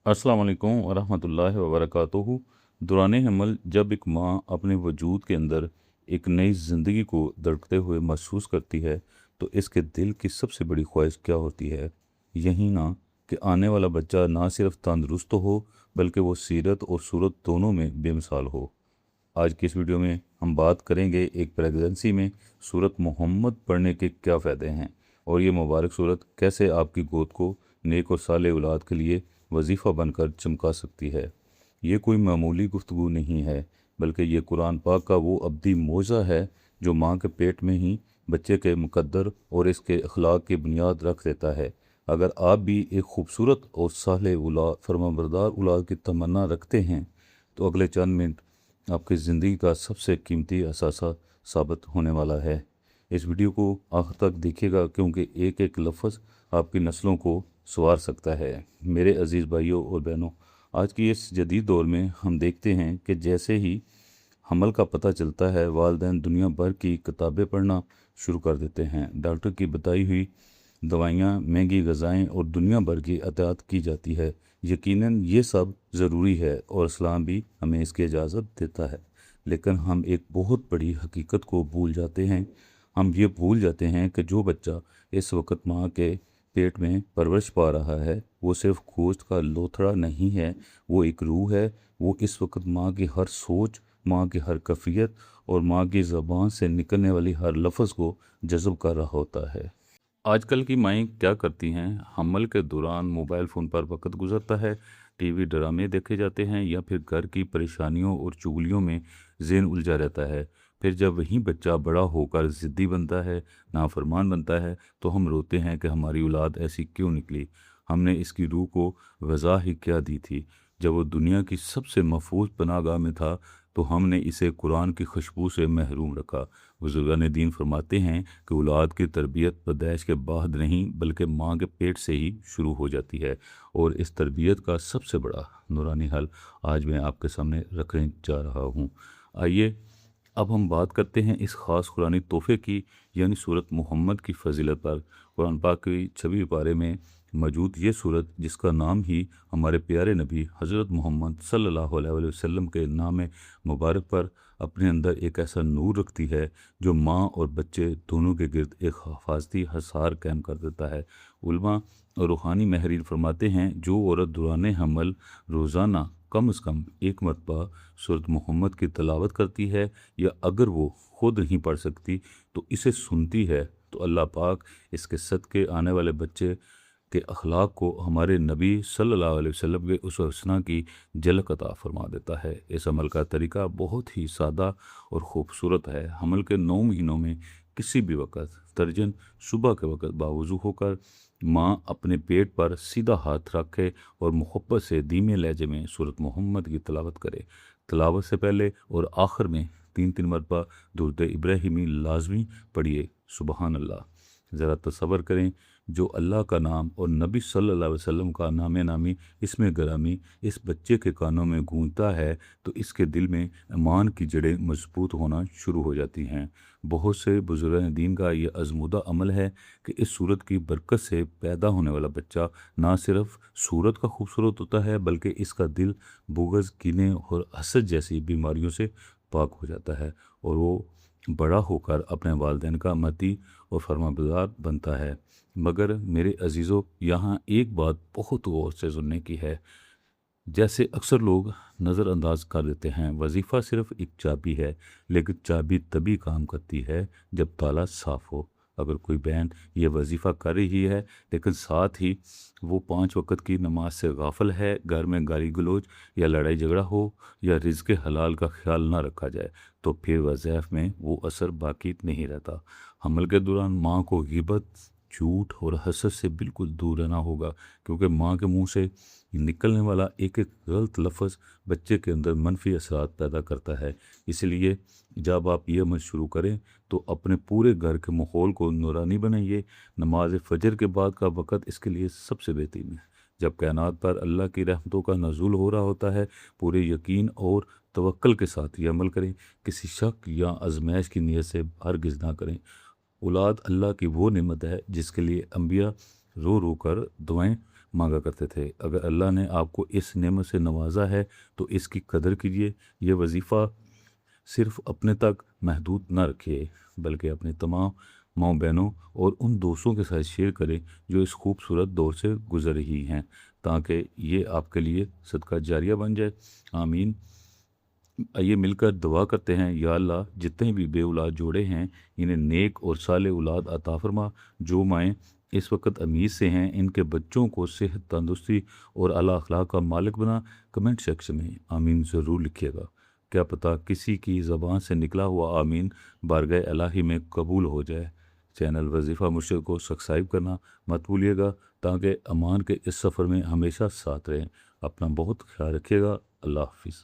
अस्सलाम वालेकुम वरहमतुल्लाहि वबरकातुहू। दौरान हमल जब एक माँ अपने वजूद के अंदर एक नई ज़िंदगी को धड़कते हुए महसूस करती है तो इसके दिल की सबसे बड़ी ख्वाहिश क्या होती है? यही ना कि आने वाला बच्चा ना सिर्फ तंदुरुस्त हो बल्कि वो सीरत और सूरत दोनों में बेमिसाल हो। आज की इस वीडियो में हम बात करेंगे एक प्रेगनेंसी में सूरत मोहम्मद पढ़ने के क्या फ़ायदे हैं और ये मुबारक सूरत कैसे आपकी गोद को नेक और साले औलाद के लिए वजीफ़ा बनकर चमका सकती है। ये कोई मामूली गुफ्तगू नहीं है बल्कि ये कुरान पाक का वो अब्दी मोज़ा है जो माँ के पेट में ही बच्चे के मुकद्दर और इसके अखलाक की बुनियाद रख देता है। अगर आप भी एक खूबसूरत और साले औलाद फरमाबरदार औलाद की तमन्ना रखते हैं तो अगले चंद मिनट आपकी ज़िंदगी का सबसे कीमती असासा साबित होने वाला है। इस वीडियो को आखिर तक देखिएगा क्योंकि एक एक लफ्ज़ आपकी नस्लों को संवार सकता है। मेरे अज़ीज़ भाइयों और बहनों, आज की इस जदीद दौर में हम देखते हैं कि जैसे ही हमल का पता चलता है वालिदैन दुनिया भर की किताबें पढ़ना शुरू कर देते हैं। डॉक्टर की बताई हुई दवाइयाँ, महंगी ग़िज़ाएँ और दुनिया भर की एहतियात की जाती है। यकीनन ये सब ज़रूरी है और इस्लाम भी हमें इसकी इजाज़त देता है, लेकिन हम एक बहुत बड़ी हकीकत को भूल जाते हैं। हम ये भूल जाते हैं कि जो बच्चा इस वक्त माँ के पेट में परवरिश पा रहा है वो सिर्फ गोश्त का लोथड़ा नहीं है, वो एक रूह है। वो इस वक्त माँ की हर सोच, माँ की हर कैफियत और माँ की ज़बान से निकलने वाली हर लफ्ज़ को जज़ब कर रहा होता है। आजकल की माएँ क्या करती हैं? हमल के दौरान मोबाइल फ़ोन पर वक़्त गुज़रता है, टीवी ड्रामे देखे जाते हैं या फिर घर की परेशानियों और चुगलियों में ज़हन उलझा रहता है। फिर जब वही बच्चा बड़ा होकर ज़िद्दी बनता है, नाफरमान बनता है, तो हम रोते हैं कि हमारी औलाद ऐसी क्यों निकली? हमने इसकी रूह को ग़िज़ा ही क्या दी थी? जब वो दुनिया की सबसे महफूज पनाहगाह में था, तो हमने इसे कुरान की खुशबू से महरूम रखा। बुजुर्गान दीन फरमाते हैं कि औलाद की तरबियत पैदाइश के बाद नहीं बल्कि माँ के पेट से ही शुरू हो जाती है, और इस तरबियत का सबसे बड़ा नूरानी हल आज मैं आपके सामने रखने जा रहा हूँ। आइए अब हम बात करते हैं इस ख़ास कुरानी तोहफ़े की, यानी सूरत मोहम्मद की फ़जीलत पर। कुरान पाक की 26 पारे में मौजूद ये सूरत, जिसका नाम ही हमारे प्यारे नबी हज़रत मोहम्मद सल्लल्लाहु अलैहि वसल्लम के नाम मुबारक पर अपने अंदर एक ऐसा नूर रखती है जो माँ और बच्चे दोनों के गिर्द एक हफाजती हसार कायम कर देता है। उलमा और रूहानी महरीन फरमाते हैं, जो औरत दौरान हमल रोज़ाना कम से कम एक मरतबा सूरत मोहम्मद की तलावत करती है, या अगर वो खुद नहीं पढ़ सकती तो इसे सुनती है, तो अल्लाह पाक इसके सदक़े आने वाले बच्चे के अखलाक को हमारे नबी सल्लल्लाहु अलैहि वसल्लम के उस हसना की झलक अता फरमा देता है। इस अमल का तरीका बहुत ही सादा और ख़ूबसूरत है। हमल के 9 महीनों में किसी भी वक्त तर्जन सुबह के वक्त बावजू होकर माँ अपने पेट पर सीधा हाथ रखे और मोहब्बत से धीमे लहजे में सूरत मोहम्मद की तलावत करे। तलावत से पहले और आखिर में 3-3 मरतबा दुरूद इब्राहिमी लाजमी पढ़िए। सुबहान अल्लाह। ज़रा तसव्वुर करें, जो अल्लाह का नाम और नबी सल्लल्लाहु अलैहि वसल्लम का नामे नामी इसमें गरामी इस बच्चे के कानों में गूंजता है तो इसके दिल में ईमान की जड़ें मजबूत होना शुरू हो जाती हैं। बहुत से बुजुर्गान दीन का ये आज़मूदा अमल है कि इस सूरत की बरकत से पैदा होने वाला बच्चा ना सिर्फ सूरत का खूबसूरत होता है बल्कि इसका दिल बुग़्ज़, कीने और हसद जैसी बीमारियों से पाक हो जाता है, और वो बड़ा होकर अपने वालिदैन का मती और फरमाबरदार बनता है। मगर मेरे अजीज़ों, यहाँ एक बात बहुत गौर से सुनने की है। जैसे अक्सर लोग नज़रअंदाज कर देते हैं, वजीफ़ा सिर्फ एक चाबी है, लेकिन चाबी तभी काम करती है जब ताला साफ़ हो। अगर कोई बहन ये वजीफ़ा कर रही है लेकिन साथ ही वो 5 वक़्त की नमाज से गाफिल है, घर में गाली गलौज या लड़ाई झगड़ा हो या रिज़्क़ हलाल का ख्याल ना रखा जाए, तो फिर वज़ीफ़े में वो असर बाकी नहीं रहता। हमल के दौरान माँ को ग़ीबत, झूठ और हसद से बिल्कुल दूर रहना होगा, क्योंकि माँ के मुंह से निकलने वाला एक एक गलत लफ्ज़ बच्चे के अंदर मनफी असरात पैदा करता है। इसलिए जब आप ये अमल शुरू करें तो अपने पूरे घर के माहौल को नूरानी बनाइए। नमाज फ़जर के बाद का वक़्त इसके लिए सबसे बेहतरीन है, जब कायनात पर अल्लाह की रहमतों का नज़ूल हो रहा होता है। पूरे यकीन और तवक्ल के साथ ये अमल करें, किसी शक या आजमाइश की नीयत से हरगिज़ ना करें। औलाद अल्लाह की वो नेमत है जिसके लिए अंबिया रो रो कर दुआएं मांगा करते थे। अगर अल्लाह ने आपको इस नेमत से नवाजा है तो इसकी कदर कीजिए। ये वजीफ़ा सिर्फ अपने तक महदूद न रखिए, बल्कि अपने तमाम माँ बहनों और उन दोस्तों के साथ शेयर करें जो इस खूबसूरत दौर से गुजर रही हैं, ताकि ये आपके लिए सदका जारिया बन जाए। आमीन। आइए मिलकर दुआ करते हैं। या अल्लाह, जितने भी बे औलाद जोड़े हैं इन्हें नेक और साले औलाद अता फरमा। जो माएँ इस वक्त अमीर से हैं इनके बच्चों को सेहत, तंदुरुस्ती और आला अखलाक का मालिक बना। कमेंट सेक्शन में आमीन ज़रूर लिखिएगा। क्या पता किसी की ज़बान से निकला हुआ आमीन बारगाह इलाही में कबूल हो जाए। चैनल वजीफ़ा मुर्शिद को सब्सक्राइब करना मत भूलिएगा, ताकि अमान के इस सफ़र में हमेशा साथ रहें। अपना बहुत ख्याल रखिएगा। अल्लाह हाफिज़।